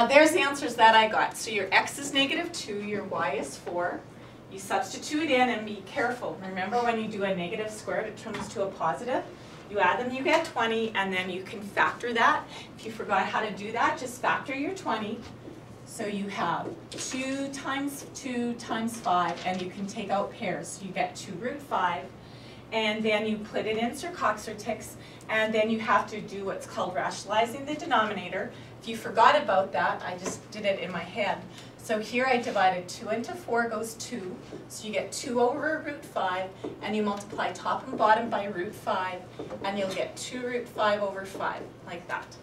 There's the answers that I got. So your x is -2, your y is 4. You substitute in and be careful. Remember when you do a negative squared, it turns to a positive. You add them, you get 20, and then you can factor that. If you forgot how to do that, just factor your 20. So you have 2 times 2 times 5, and you can take out pairs. So you get 2√5, and then you put it in Sir-Coxer-Tix, and then you have to do what's called rationalizing the denominator. If you forgot about that, I just did it in my head. So here I divided 2 into 4 goes 2, so you get 2 over √5, and you multiply top and bottom by √5, and you'll get 2√5 over 5, like that.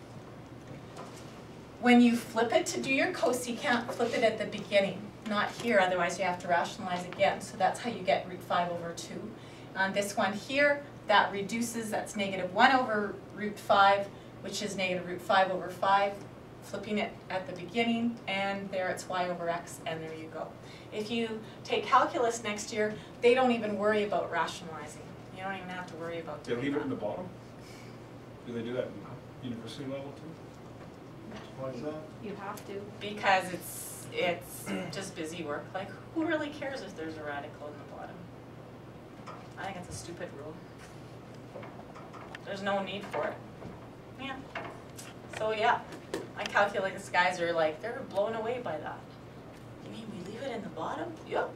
When you flip it to do your cosecant, flip it at the beginning, not here, otherwise you have to rationalize again. So that's how you get √5 over 2. On this one here, that reduces, that's -1 over √5, which is -√5 over 5. Flipping it at the beginning, and there it's y over x, and there you go. If you take calculus next year, they don't even worry about rationalizing. You don't even have to worry about doing that. They leave it in the bottom? Do they do that in university level too? Why is that? You have to. Because it's just busy work. Like, who really cares if there's a radical in the bottom? I think it's a stupid rule. There's no need for it. Yeah. So yeah, I calculate these guys are like, they're blown away by that. You mean we leave it in the bottom? Yep.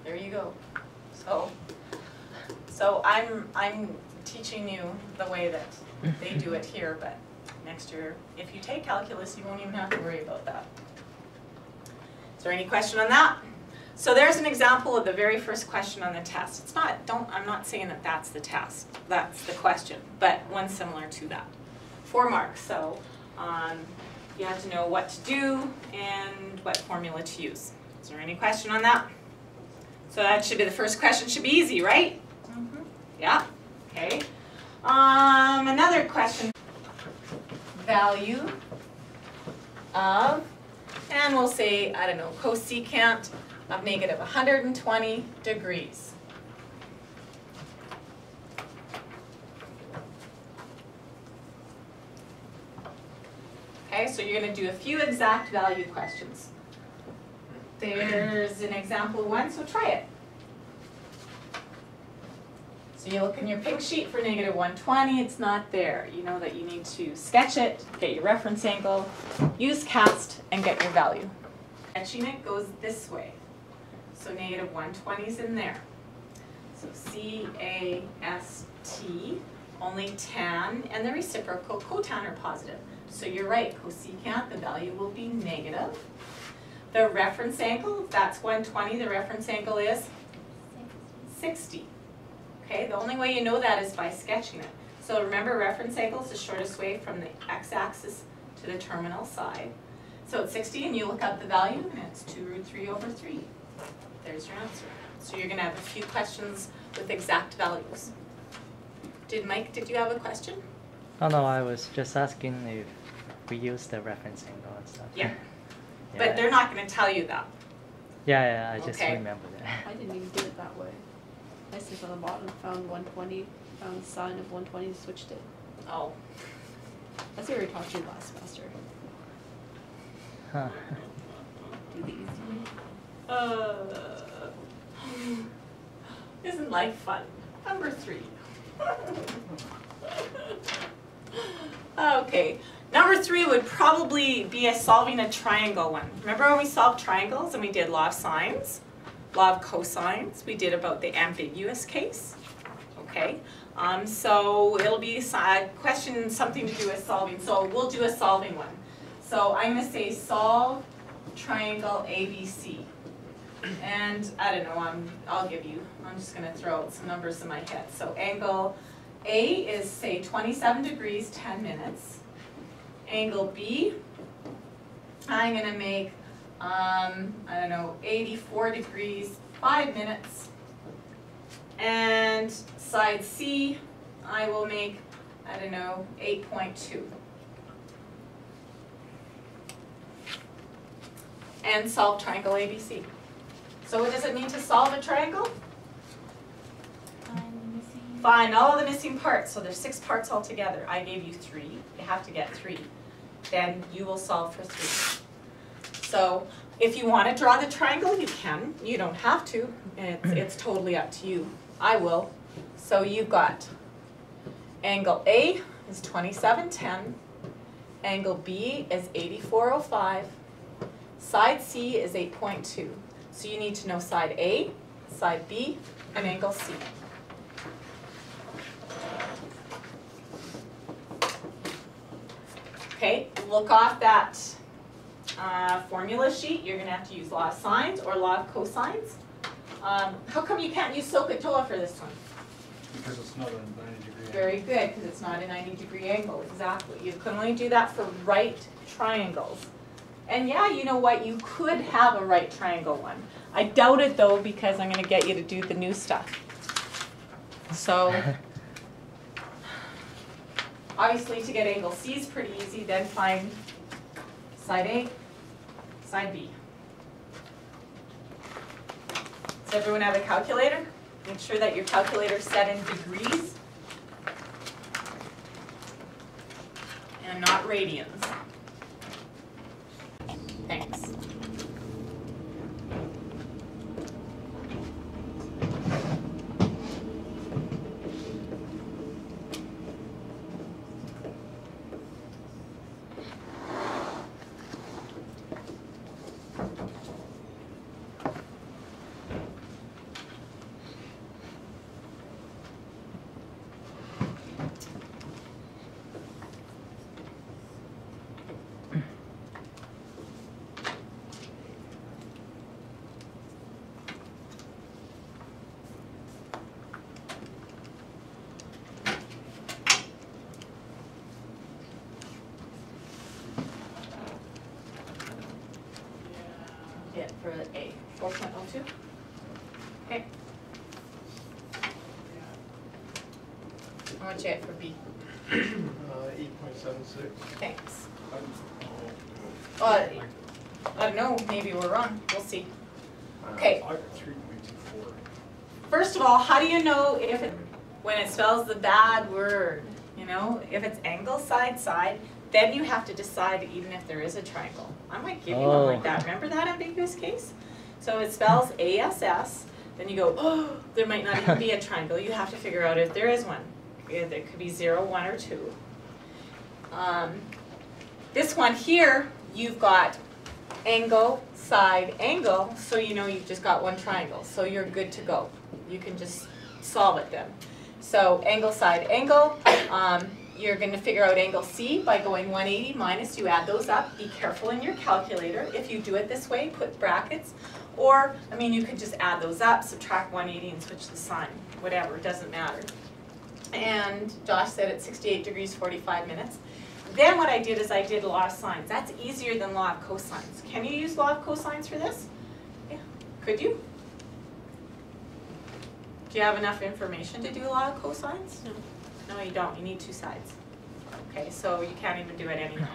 There you go. So I'm teaching you the way that they do it here, but next year, if you take calculus, you won't even have to worry about that. Is there any question on that? So there's an example of the very first question on the test. It's not, I'm not saying that that's the test, that's the question, but one similar to that. 4 marks, so you have to know what to do and what formula to use. Is there any question on that? So that should be, the first question should be easy, right? Mm-hmm. Yeah, okay. Another question. Value of, and we'll say, I don't know, cosecant of -120 degrees. Okay, so you're going to do a few exact value questions. There's an example 1, so try it. So you look in your pink sheet for -120, it's not there. You know that you need to sketch it, get your reference angle, use cast, and get your value. Sketching it goes this way. So -120 is in there. So C-A-S-T, only tan and the reciprocal cotan are positive. So you're right, cosecant, the value will be negative. The reference angle, that's 120, the reference angle is 60. Okay, the only way you know that is by sketching it. So remember, reference angle is the shortest way from the x-axis to the terminal side. So it's 60, and you look up the value, and it's 2√3 over 3. There's your answer. So you're going to have a few questions with exact values. Mike, did you have a question? Oh no, I was just asking if we use the reference angle and stuff. Yeah. But they're not going to tell you that. Yeah, I just Okay. remember that. I didn't even do it that way. I just on the bottom found 120, found the sign of 120, switched it. Oh. That's what we were taught you last semester. Huh. Do the easy way. Isn't life fun? Number 3. Okay. Number 3 would probably be solving a triangle one. Remember when we solved triangles and we did law of sines, law of cosines? We did about the ambiguous case. Okay. So it'll be a question, something to do with solving. So we'll do a solving one. So I'm going to say solve triangle ABC. And I don't know, I'm just going to throw out some numbers in my head. So angle A is, say, 27 degrees, 10 minutes. Angle B, I'm going to make, I don't know, 84 degrees, 5 minutes. And side C, I will make, I don't know, 8.2. And solve triangle ABC. So what does it mean to solve a triangle? Find all the missing parts. So there's 6 parts altogether. I gave you 3. You have to get 3. then you will solve for 3. So if you want to draw the triangle, you can. You don't have to. It's totally up to you. I will. So you've got angle A is 2710. Angle B is 8405. Side C is 8.2. So you need to know side A, side B, and angle C. Okay, look off that formula sheet. You're going to have to use law of sines or law of cosines. How come you can't use SOHCAHTOA for this one? Because it's not a 90-degree angle. Very good, because it's not a 90-degree angle, exactly. You can only do that for right triangles. And yeah, you know what, you could have a right triangle one. I doubt it though, because I'm going to get you to do the new stuff. So, obviously to get angle C is pretty easy, then find side A, side B. Does everyone have a calculator? Make sure that your calculator is set in degrees and not radians. Thanks. Yeah, for A, 4.02. Okay. How much you get for B? 8.76. Thanks. I don't know, maybe we're wrong. We'll see. Okay. I got 3.24. First of all, how do you know if it, when it spells the bad word? You know, if it's angle, side, side, then you have to decide even if there is a triangle. I might give you one like that. Remember that ambiguous case? So it spells ASS, then you go, oh, there might not even be a triangle. You have to figure out if there is one. There could be 0, 1, or 2. This one here, you've got angle, side, angle, so you know you've just got one triangle. So you're good to go. You can just solve it then. So angle, side, angle. You're going to figure out angle C by going 180 minus. You add those up. Be careful in your calculator. If you do it this way, put brackets. Or, I mean, you could just add those up, subtract 180 and switch the sign. Whatever, it doesn't matter. And Josh said it's 68 degrees, 45 minutes. Then what I did is I did law of sines. That's easier than law of cosines. Can you use law of cosines for this? Yeah. Could you? Do you have enough information to do law of cosines? No. No, you don't. You need 2 sides. Okay, so you can't even do it anyhow.